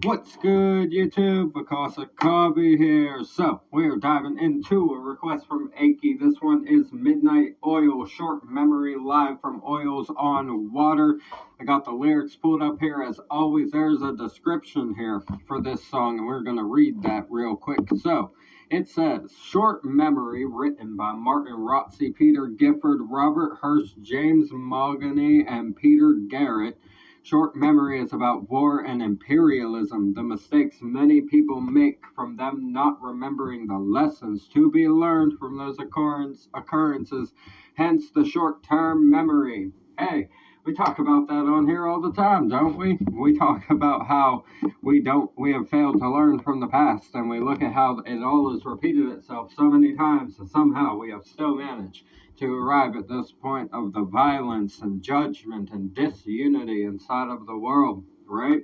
What's good, YouTube? Vakasa Kabi here. So, we're diving into a request from Aki. This one is Midnight Oil, short memory live from Oils on Water. I got the lyrics pulled up here. As always, there's a description here for this song, and we're going to read that real quick. So, it says, short memory written by Martin Rotzi, Peter Gifford, Robert Hurst, James Mahogany, and Peter Garrett. Short memory is about war and imperialism, the mistakes many people make from them not remembering the lessons to be learned from those occurrences, hence the short-term memory. Hey, we talk about that on here all the time, don't we? We talk about how we have failed to learn from the past, and we look at how it all has repeated itself so many times, and somehow we have still managed to arrive at this point of the violence and judgment and disunity inside of the world, right?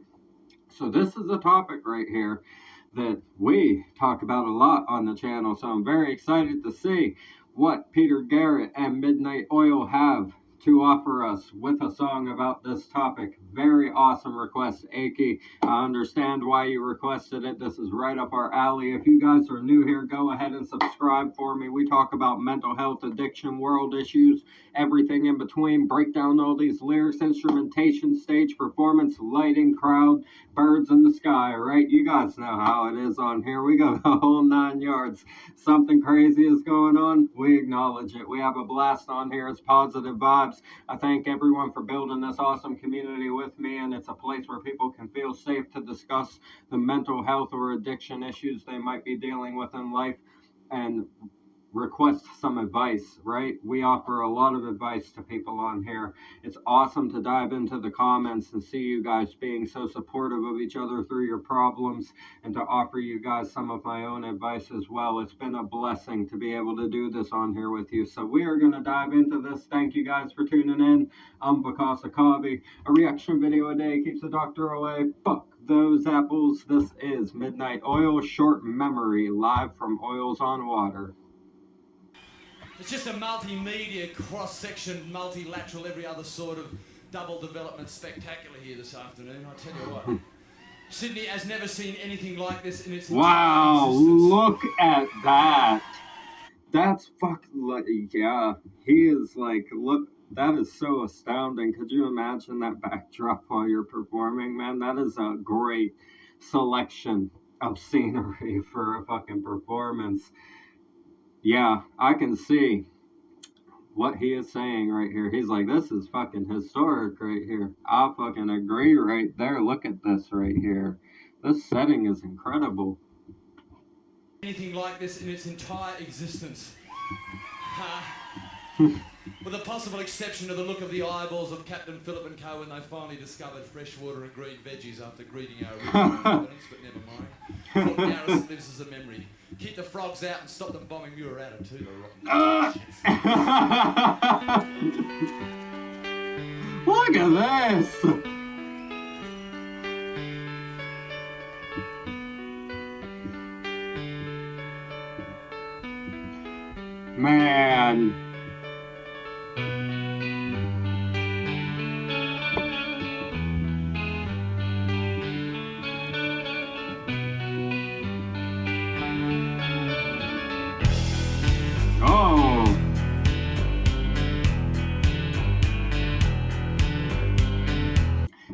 So this is a topic right here that we talk about a lot on the channel, so I'm very excited to see what Peter Garrett and Midnight Oil have to offer us with a song about this topic. Very awesome request, Aki. I understand why you requested it. This is right up our alley. If you guys are new here, go ahead and subscribe for me. We talk about mental health, addiction, world issues, everything in between. Break down all these lyrics, instrumentation, stage performance, lighting, crowd, birds in the sky, right? You guys know how it is on here. We go the whole 9 yards. Something crazy is going on, we acknowledge it. We have a blast on here. It's positive vibes. I thank everyone for building this awesome community with me, and it's a place where people can feel safe to discuss the mental health or addiction issues they might be dealing with in life and request some advice, right? We offer a lot of advice to people on here. It's awesome to dive into the comments and see you guys being so supportive of each other through your problems, and to offer you guys some of my own advice as well. It's been a blessing to be able to do this on here with you. So we are going to dive into this. Thank you guys for tuning in. I'm Vakasa Kabi. A reaction video a day keeps the doctor away. Fuck those apples. This is Midnight Oil, short memory, live from Oils on Water. It's just a multimedia, cross-section, multilateral, every other sort of double development spectacular here this afternoon. I tell you what, Sydney has never seen anything like this in its entire existence. Look at that. That's fucking, yeah, he is like, look, that is so astounding. Could you imagine that backdrop while you're performing, man? That is a great selection of scenery for a fucking performance. Yeah, I can see what he is saying right here. He's like, this is fucking historic right here. I fucking agree right there. Look at this right here. This setting is incredible. Anything like this in its entire existence. With the possible exception of the look of the eyeballs of Captain Phillip and Co. when they finally discovered fresh water and green veggies after greeting our original evidence, but never mind. Fort Garrison lives as a memory. Keep the frogs out and stop them bombing Murata too, the rotten Look at this! Man.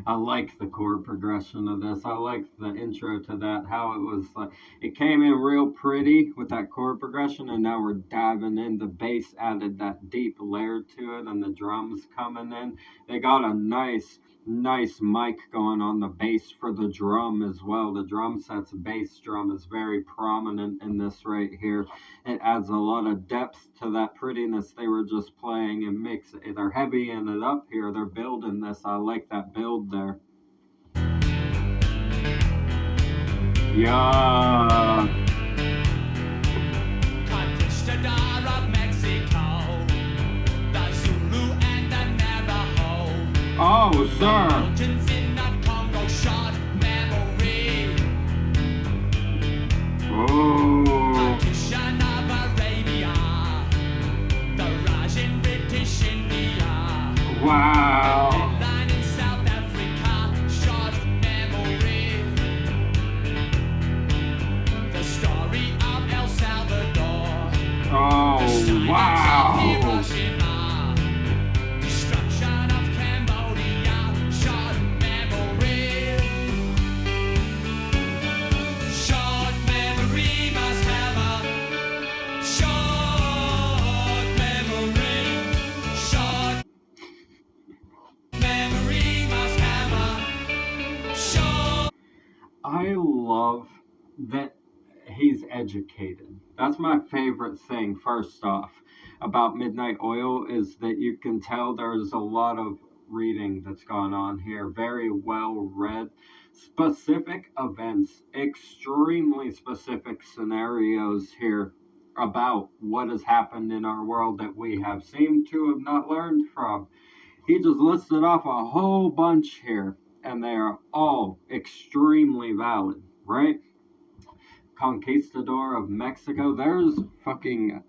I like the chord progression of this. I like the intro to that, how it was like, it came in real pretty with that chord progression, and now we're diving in. The bass added that deep layer to it, and the drums coming in. They got a nice mic going on the bass for the drum as well. The drum set's bass drum is very prominent in this right here. It adds a lot of depth to that prettiness they were just playing and mix it. They're heavying it up here. They're building this. I like that build there. Yeah. Conquistador of Mexico, the Zulu and the Navajo. Oh, sir. Mountains in the Congo, short memory. Oh. Partition of Arabia, the Raj in British India. Wow. Deadline in South Africa, short memory. I love that he's educated. That's my favorite thing, first off, about Midnight Oil is that you can tell there's a lot of reading that's gone on here. Very well read. Specific events, extremely specific scenarios here about what has happened in our world that we have seemed to have not learned from. He just listed off a whole bunch here, and they are all extremely valid, right? Conquistador of Mexico. There's fucking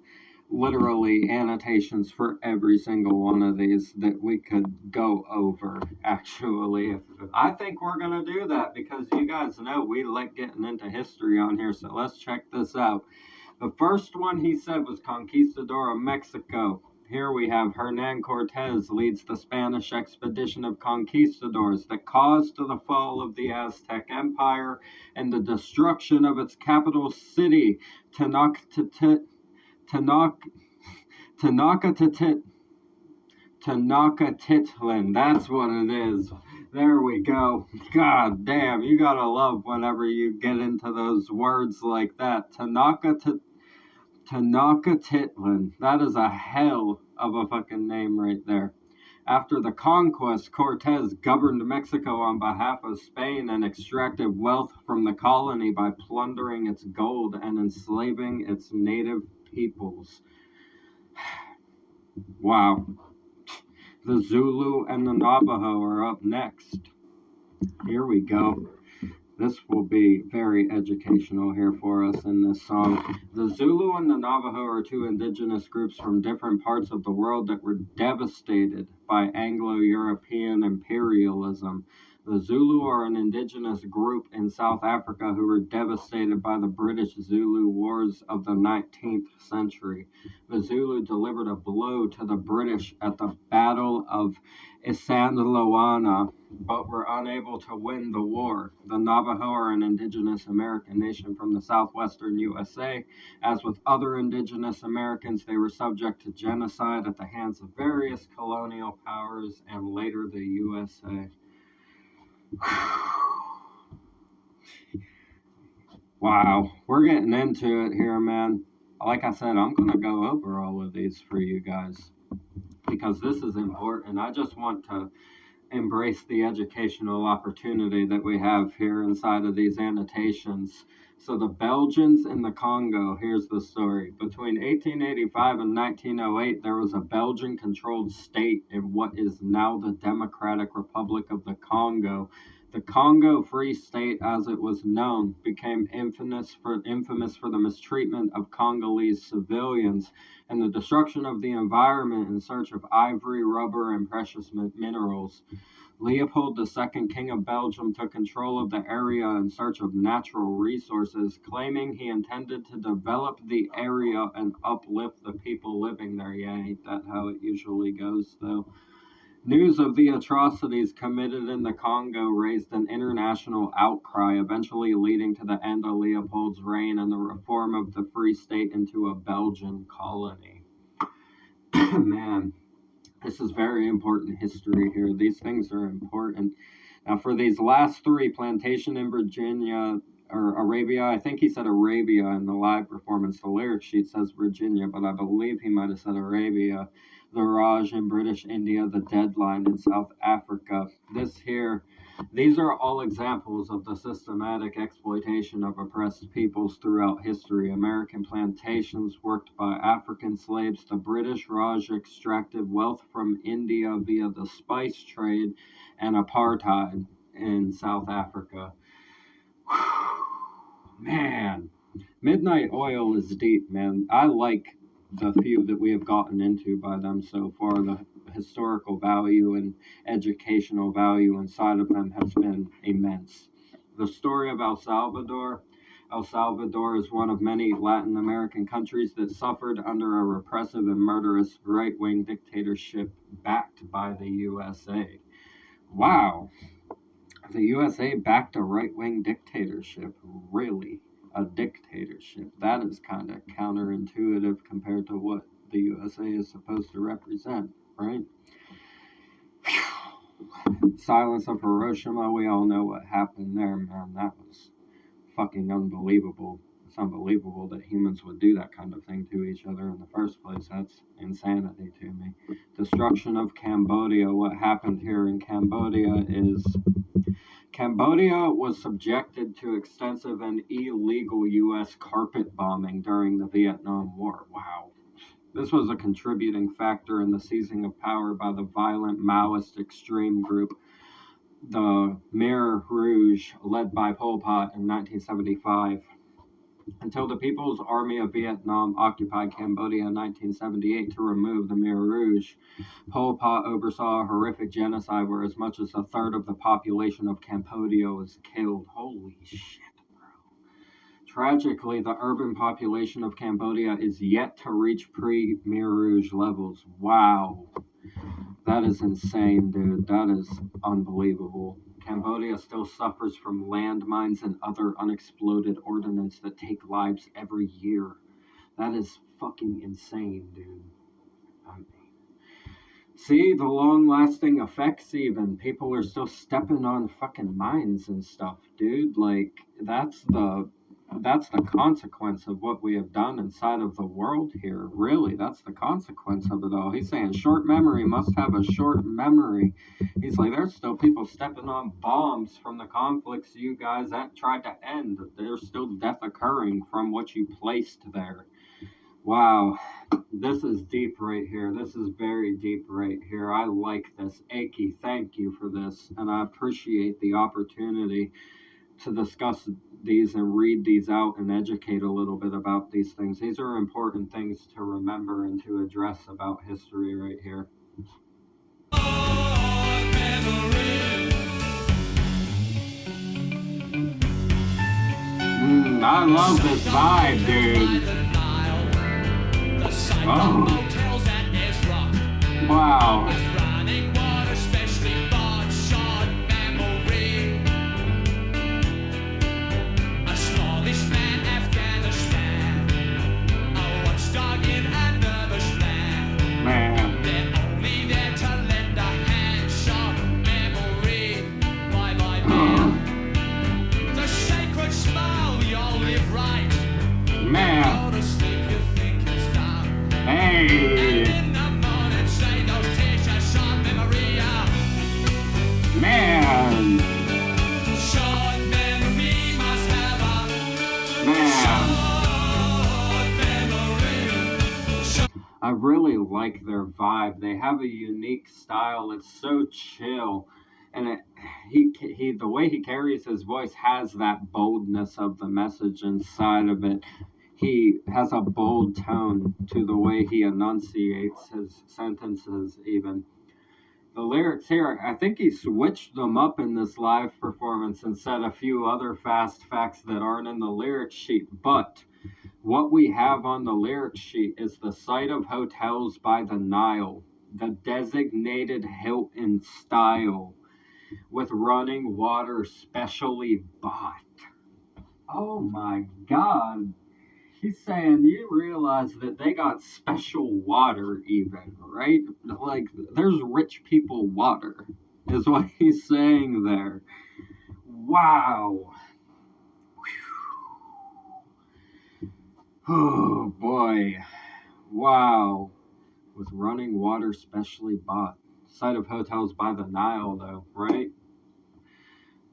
literally annotations for every single one of these that we could go over, actually. I think we're going to do that because you guys know we like getting into history on here, so let's check this out. The first one he said was Conquistador of Mexico. Here we have Hernan Cortez leads the Spanish expedition of conquistadors that caused the fall of the Aztec Empire and the destruction of its capital city, Tenochtitlan. That's what it is. There we go. God damn, you gotta love whenever you get into those words like that. Tenochtitlan. That is a hell of a fucking name right there. After the conquest, Cortez governed Mexico on behalf of Spain and extracted wealth from the colony by plundering its gold and enslaving its native peoples. Wow. The Zulu and the Navajo are up next. Here we go. This will be very educational here for us in this song. The Zulu and the Navajo are two indigenous groups from different parts of the world that were devastated by Anglo-European imperialism. The Zulu are an indigenous group in South Africa who were devastated by the British Zulu Wars of the 19th century. The Zulu delivered a blow to the British at the Battle of Isandlwana, but were unable to win the war. The Navajo are an indigenous American nation from the southwestern USA. As with other indigenous Americans, they were subject to genocide at the hands of various colonial powers and later the USA. Wow, we're getting into it here, man. Like I said, I'm going to go over all of these for you guys because this is important. I just want to embrace the educational opportunity that we have here inside of these annotations. So the Belgians in the Congo, here's the story. Between 1885 and 1908, there was a Belgian-controlled state in what is now the Democratic Republic of the Congo. The Congo Free State, as it was known, became infamous for the mistreatment of Congolese civilians and the destruction of the environment in search of ivory, rubber, and precious minerals. Leopold II, King of Belgium, took control of the area in search of natural resources, claiming he intended to develop the area and uplift the people living there. Yeah, ain't that how it usually goes, though? News of the atrocities committed in the Congo raised an international outcry, eventually leading to the end of Leopold's reign and the reform of the Free State into a Belgian colony. Man, this is very important history here. These things are important. Now, for these last three, Plantation in Virginia, or Arabia, I think he said Arabia in the live performance. The lyric sheet says Virginia, but I believe he might have said Arabia. The Raj in British India, the Deadline in South Africa. These are all examples of the systematic exploitation of oppressed peoples throughout history. American plantations worked by African slaves. The British Raj extracted wealth from India via the spice trade and apartheid in South Africa. Man, Midnight Oil is deep, man. I like the few that we have gotten into by them so far. The historical value and educational value inside of them has been immense. The story of El Salvador. El Salvador is one of many Latin American countries that suffered under a repressive and murderous right-wing dictatorship backed by the USA. Wow. The USA backed a right-wing dictatorship. Really? A dictatorship. That is kind of counterintuitive compared to what the USA is supposed to represent, right? Silence of Hiroshima, we all know what happened there, man. That was fucking unbelievable. It's unbelievable that humans would do that kind of thing to each other in the first place. That's insanity to me. Destruction of Cambodia. What happened here in Cambodia is Cambodia was subjected to extensive and illegal U.S. carpet bombing during the Vietnam War. Wow. This was a contributing factor in the seizing of power by the violent Maoist extreme group, the Khmer Rouge, led by Pol Pot in 1975. Until the People's Army of Vietnam occupied Cambodia in 1978 to remove the Khmer Rouge, Pol Pot oversaw a horrific genocide where as much as a third of the population of Cambodia was killed. Holy shit. Tragically, the urban population of Cambodia is yet to reach pre-Khmer Rouge levels. Wow. That is insane, dude. That is unbelievable. Cambodia still suffers from landmines and other unexploded ordnance that take lives every year. That is fucking insane, dude. See, the long-lasting effects even. People are still stepping on fucking mines and stuff, dude. Like, that's the consequence of what we have done inside of the world here. Really, that's the consequence of it all. He's saying short memory must have a short memory. He's like, there's still people stepping on bombs from the conflicts you guys that tried to end. There's still death occurring from what you placed there. Wow, this is deep right here. This is very deep right here. I like this. Aki, thank you for this, and I appreciate the opportunity to discuss these and read these out and educate a little bit about these things. These are important things to remember and to address about history right here. I love this vibe, dude. Oh. Wow. I really like their vibe. They have a unique style. It's so chill, and he the way he carries his voice has that boldness of the message inside of it. He has a bold tone to the way he enunciates his sentences. Even the lyrics here, I think he switched them up in this live performance and said a few other fast facts that aren't in the lyric sheet, but what we have on the lyric sheet is the site of hotels by the Nile, the designated Hilton style, with running water specially bought. Oh my God. He's saying, you realize that they got special water even, right? Like, there's rich people water, is what he's saying there. Wow. Oh boy. Wow. With running water specially bought. Site of hotels by the Nile though, right?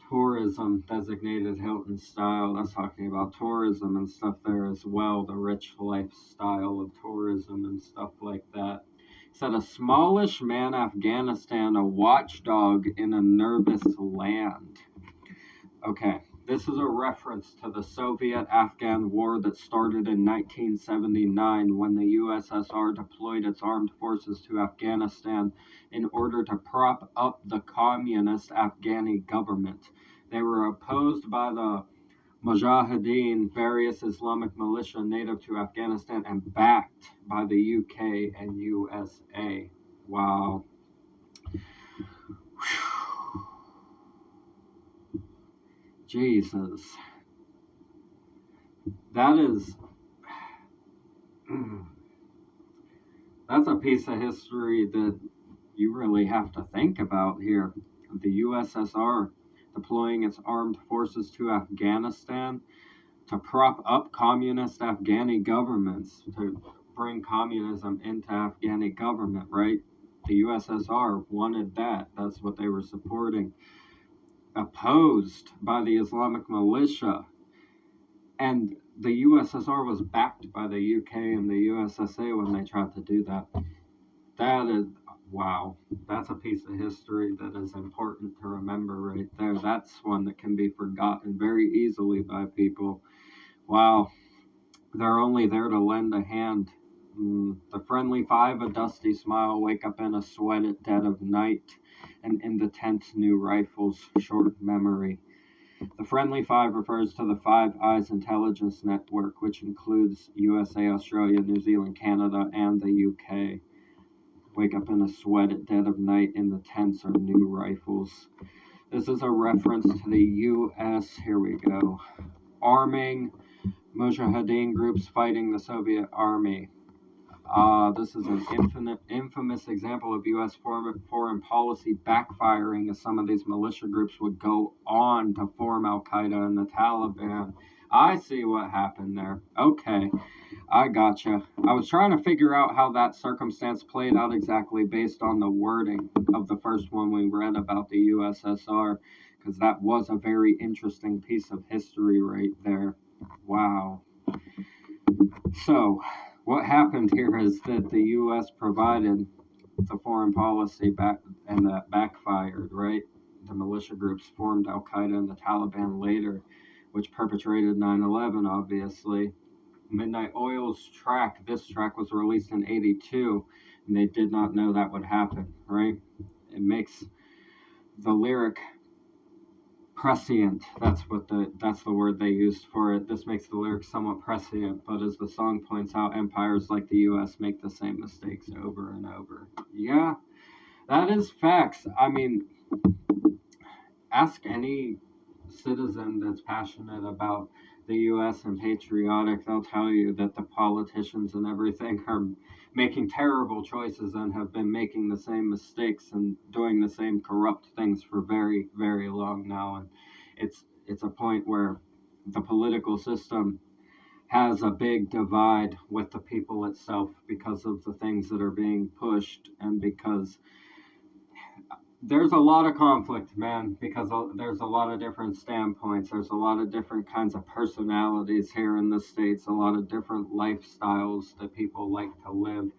Tourism designated Hilton style. That's talking about tourism and stuff there as well. The rich lifestyle of tourism and stuff like that. He said a smallish man Afghanistan, a watchdog in a nervous land. Okay. This is a reference to the Soviet-Afghan War that started in 1979 when the USSR deployed its armed forces to Afghanistan in order to prop up the communist Afghani government. They were opposed by the Mujahideen, various Islamic militia native to Afghanistan, and backed by the UK and USA. Wow. Jesus. That is, that's a piece of history that you really have to think about here. The USSR deploying its armed forces to Afghanistan to prop up communist Afghani governments, to bring communism into Afghani government, right? The USSR wanted that. That's what they were supporting. Opposed by the Islamic militia. And the USSR was backed by the UK and the USSA when they tried to do that. That is, wow, that's a piece of history that is important to remember right there. That's one that can be forgotten very easily by people. Wow, they're only there to lend a hand. The friendly five, a dusty smile, wake up in a sweat at dead of night, and in the tent's new rifles, short memory. The Friendly Five refers to the Five Eyes intelligence network, which includes USA, Australia, New Zealand, Canada, and the UK. Wake up in a sweat at dead of night in the tents are new rifles. This is a reference to the US, here we go, arming Mujahideen groups fighting the Soviet army. This is an infamous example of U.S. foreign policy backfiring, as some of these militia groups would go on to form Al Qaeda and the Taliban. I see what happened there. Okay, I gotcha. I was trying to figure out how that circumstance played out exactly based on the wording of the first one we read about the USSR, because that was a very interesting piece of history right there. Wow. So, what happened here is that the U.S. provided the foreign policy back, and that backfired, right? The militia groups formed Al Qaeda and the Taliban later, which perpetrated 9/11, obviously. Midnight Oil's track, this track was released in 82, and they did not know that would happen, right? It makes the lyric prescient. That's the word they used for it. This makes the lyrics somewhat prescient, but as the song points out, empires like the US make the same mistakes over and over. Yeah, that is facts. I mean, ask any citizen that's passionate about the US and patriotic, they'll tell you that the politicians and everything are making terrible choices and have been making the same mistakes and doing the same corrupt things for very, very long now. And it's a point where the political system has a big divide with the people itself because of the things that are being pushed, and because there's a lot of conflict, man, because there's a lot of different standpoints. There's a lot of different kinds of personalities here in the States, a lot of different lifestyles that people like to live.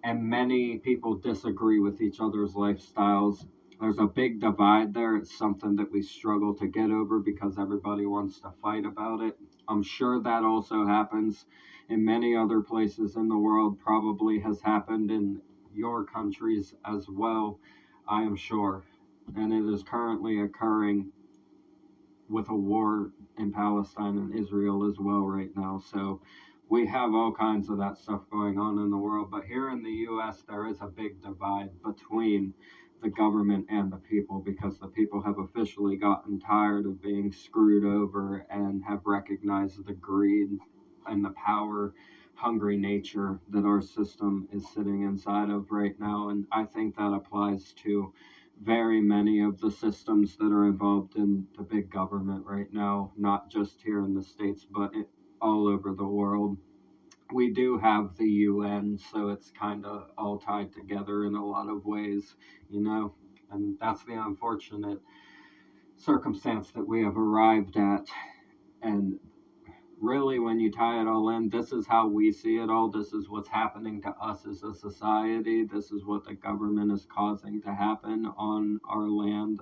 And many people disagree with each other's lifestyles. There's a big divide there. It's something that we struggle to get over because everybody wants to fight about it. I'm sure that also happens in many other places in the world, probably has happened in your countries as well. I am sure. And it is currently occurring with a war in Palestine and Israel as well right now. So we have all kinds of that stuff going on in the world. But here in the US, there is a big divide between the government and the people, because the people have officially gotten tired of being screwed over and have recognized the greed and the power hungry nature that our system is sitting inside of right now. And I think that applies to very many of the systems that are involved in the big government right now, not just here in the States, but all over the world. We do have the UN, so it's kind of all tied together in a lot of ways, you know, and that's the unfortunate circumstance that we have arrived at. And really, when you tie it all in, this is how we see it all. This is what's happening to us as a society. This is what the government is causing to happen on our land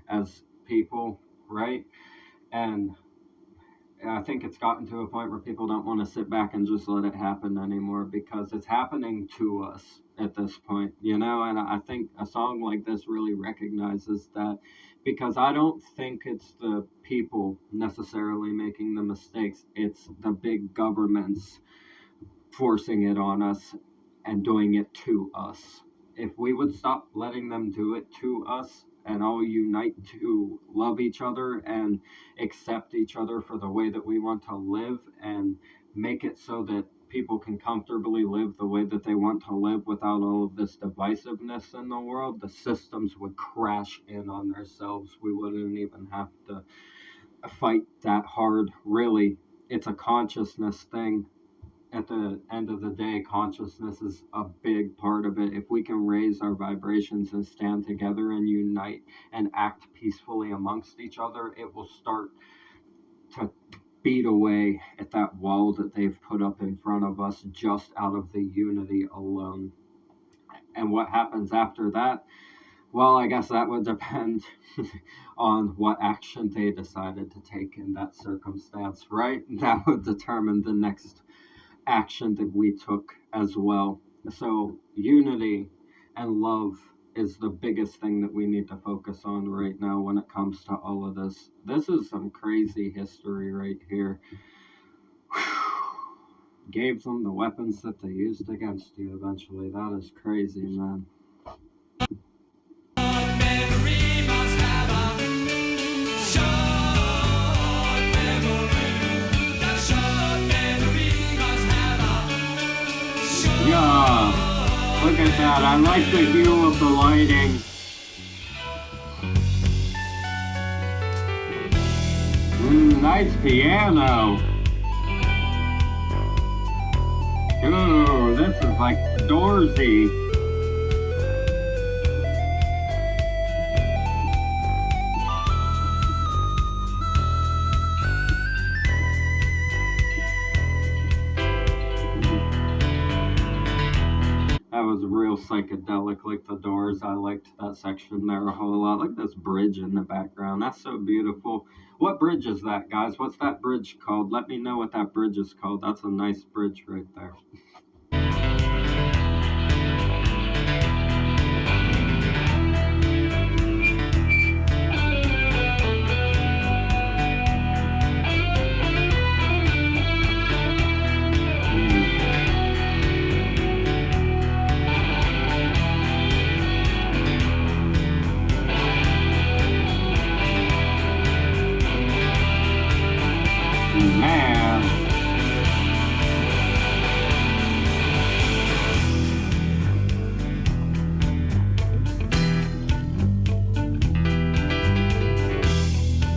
as people, right? And I think it's gotten to a point where people don't want to sit back and just let it happen anymore, because it's happening to us at this point, you know? And I think a song like this really recognizes that, because I don't think it's the people necessarily making the mistakes, it's the big governments forcing it on us and doing it to us. If we would stop letting them do it to us and all unite to love each other and accept each other for the way that we want to live, and make it so that people can comfortably live the way that they want to live without all of this divisiveness in the world, the systems would crash in on themselves. We wouldn't even have to fight that hard, really. It's a consciousness thing. At the end of the day, consciousness is a big part of it. If we can raise our vibrations and stand together and unite and act peacefully amongst each other, it will start to beat away at that wall that they've put up in front of us just out of the unity alone. And what happens after that? Well, I guess that would depend on what action they decided to take in that circumstance, right? That would determine the next action that we took as well. So, unity and love is the biggest thing that we need to focus on right now when it comes to all of this. This is some crazy history right here. Gave them the weapons that they used against you eventually. That is crazy, man. Memory must have a short memory. That short memory must have a short. Yeah, look at that. I like the hue of the lighting. Nice piano. Ooh, this is like Doorsy. That was real psychedelic, like the Doors. I liked that section there a whole lot. Look at this bridge in the background. That's so beautiful. What bridge is that, guys? What's that bridge called? Let me know what that bridge is called. That's a nice bridge right there. Man.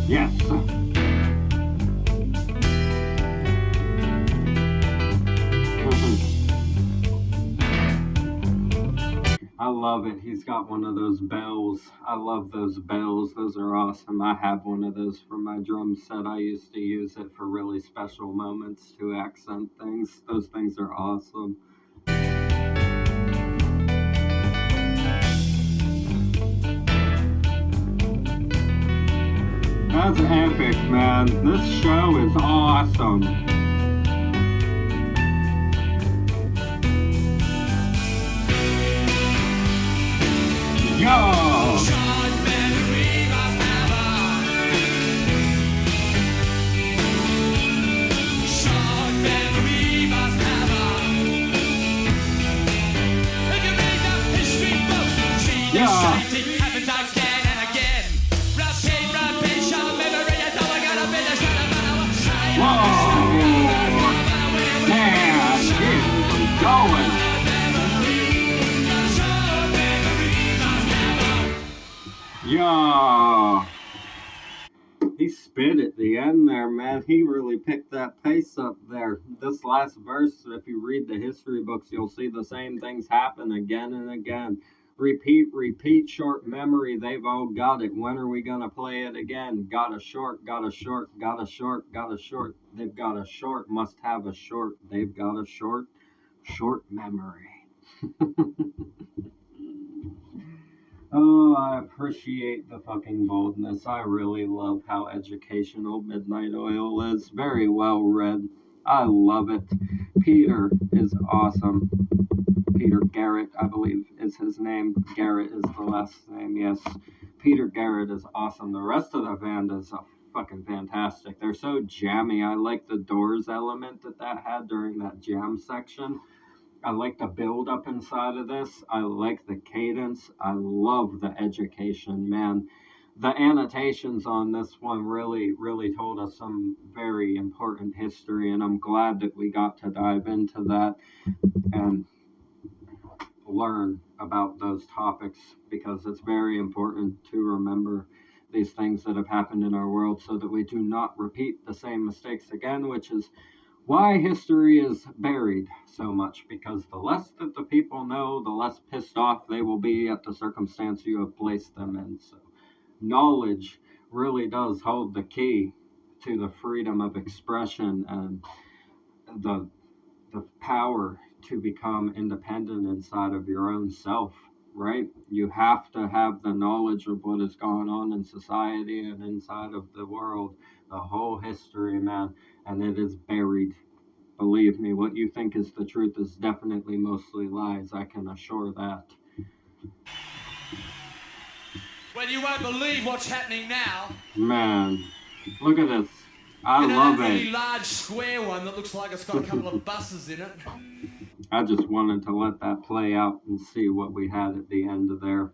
Yes. I love it. He's got one of those bells. I love those bells. Those are awesome. I have one of those for my drum set. I used to use it for really special moments to accent things. Those things are awesome. That's epic, man. This show is awesome. Yo! Short memory must have a short memory must have a. If you read the history books, see the same thing happens again and again. Repeat, short memory. That's all I gotta be. There's not a matter Whoa! Man, he's going. Yo! He spit at the end there, man. He really picked that pace up there. This last verse, if you read the history books, you'll see the same things happen again and again. Repeat, short memory. They've all got it. When are we gonna play it again? Got a short, got a short, got a short, got a short. They've got a short, must have a short. They've got a short memory. Oh, I appreciate the fucking boldness. I really love how educational Midnight Oil is. Very well read. I love it. Peter is awesome. Peter Garrett, I believe, is his name. Garrett is the last name, yes. Peter Garrett is awesome. The rest of the band is fucking fantastic. They're so jammy. I like the Doors element that had during that jam section. I like the build up inside of this. I like the cadence. I love the education, man. the annotations on this one really told us some very important history, and I'm glad that we got to dive into that and learn about those topics, because it's very important to remember these things that have happened in our world so that we do not repeat the same mistakes again, which is why history is buried so much, because the less that the people know, the less pissed off they will be at the circumstance you have placed them in. So knowledge really does hold the key to the freedom of expression and the power to become independent inside of your own self, right? You have to have the knowledge of what is going on in society and inside of the world, the whole history, man, and it is buried. Believe me, what you think is the truth is definitely mostly lies, I can assure that. Well, you won't believe what's happening now. Man, look at this. I You know love that really it. large square one that looks like it's got a couple of buses in it? I just wanted to let that play out and see what we had at the end of there.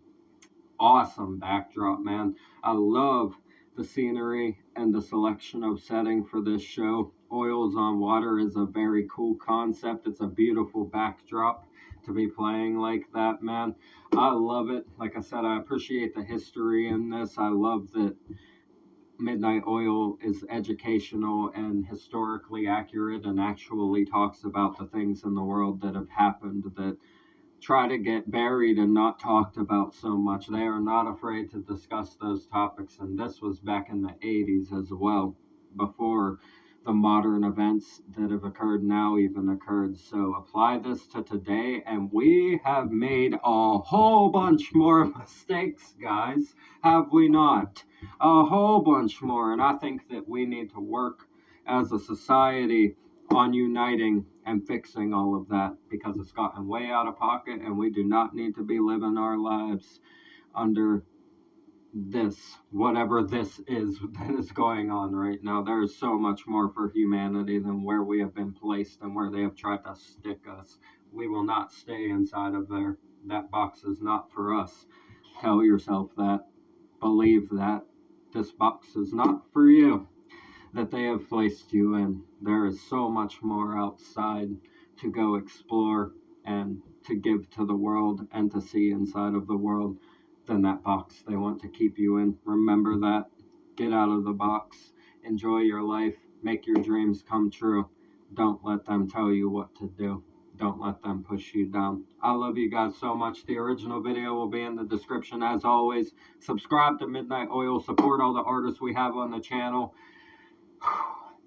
Awesome backdrop, man. I love the scenery and the selection of setting for this show. Oils on Water is a very cool concept. It's a beautiful backdrop to be playing like that, man. I love it. Like I said, I appreciate the history in this. I love that Midnight Oil is educational and historically accurate and actually talks about the things in the world that have happened that try to get buried and not talked about so much. They are not afraid to discuss those topics, and this was back in the 80s as well, before the modern events that have occurred now even occurred. So apply this to today, and we have made a whole bunch more mistakes, guys, have we not? A whole bunch more, and I think that we need to work as a society on uniting and fixing all of that, because it's gotten way out of pocket and we do not need to be living our lives under this, whatever this is that is going on right now. There is so much more for humanity than where we have been placed and where they have tried to stick us. We will not stay inside of there. That box is not for us. Tell yourself that. Believe that. This box is not for you, that they have placed you in. There is so much more outside to go explore and to give to the world and to see inside of the world than that box they want to keep you in. Remember that. Get out of the box. Enjoy your life. Make your dreams come true. Don't let them tell you what to do. Don't let them push you down. I love you guys so much. The original video will be in the description as always. Subscribe to Midnight Oil. Support all the artists we have on the channel.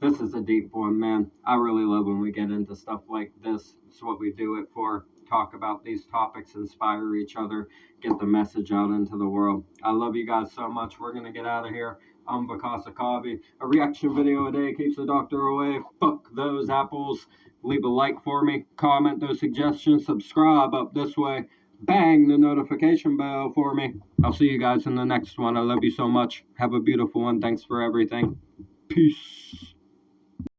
This is a deep one, man. I really love when we get into stuff like this. It's what we do it for. Talk about these topics, inspire each other, get the message out into the world. I love you guys so much. We're going to get out of here. I'm Vakasa Kavi. A reaction video a day keeps the doctor away. Fuck those apples. Leave a like for me. Comment those suggestions. Subscribe up this way. Bang the notification bell for me. I'll see you guys in the next one. I love you so much. Have a beautiful one. Thanks for everything. Peace.